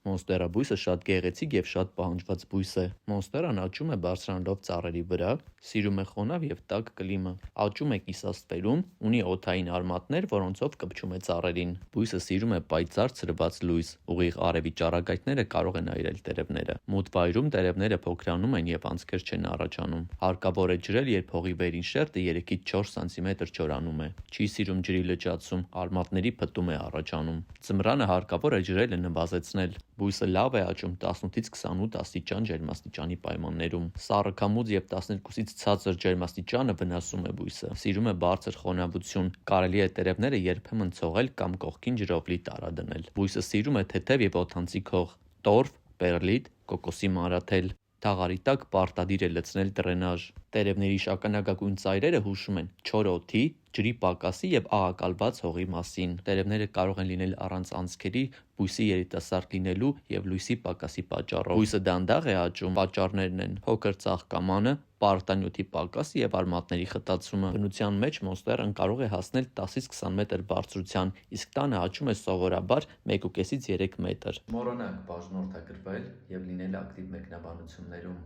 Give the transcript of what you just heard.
Մոնստերա բույսը շատ գեղեցիկ եւ շատ պահանջված բույս է։ Մոնստերան աճում է բարձրանալով ծառերի վրա, սիրում է խոնավ եւ տաք կլիմա։ Աճում է կիսաստղերում, ունի օդային արմատներ, որոնցով կպչում է ծառերին։ Բույսը սիրում է պայծառ ցրված լույս։ Ուղիղ արևի ճառագայթները կարող են այրել տերևները։ Մութ վայրում տերևները փոքրանում են եւ անցքեր չեն առաջանում։ Հարկավոր է ջրել, երբ հողի վերին շերտը 3-ից 4 սանտիմետր չորանում է։ Չի սիրում ջրի լճացում, արմատների փտում է առաջանում։ Ձմռանը հարկավոր է ջրելը նվազեցնել։ Բույսը լավ է աճում 18-ից 28 աստիճան ջերմաստիճանի պայմաններում։ Սառը քամուց եւ 12-ից ցածր ջերմաստիճանը վնասում է բույսը։ Սիրում է բարձր խոնավություն։ Կարելի է տերևները երբեմն ցողել կամ կողքին ջրով լի տարադնել։ Բույսը սիրում է թեթև եւ օդանցիկ հող՝ տորֆ, պեռլիտ, կոկոսի մանրաթել։ Թաղարի տակ պարտադիր է լցնել դրենաժ։ Տերևների շագանակագույն ծայրերը հուշում են չոր օդի, ջրի պակասի եւ աղակալված հողի մասին։ Տերևները կարող են լինել առանց անցքերի բույսի երիտասարդ լինելու եւ լույսի պակասի պատճառով։ Բույսը դանդաղ է աճում, պատճառներն են փոքր ծաղկամանը, պարարտանյութի պակասը եւ արմատների խտացումը։ Բնության մեջ մոնստերան կարող է հասնել 10-ից 20 մետր բարձրության, իսկ տանը աճում է սովորաբար 1,5-ից 3 մետր։ Մոռանաք բաժնորդագրվել եւ լինել ակտիվ մեկնաբանություններում։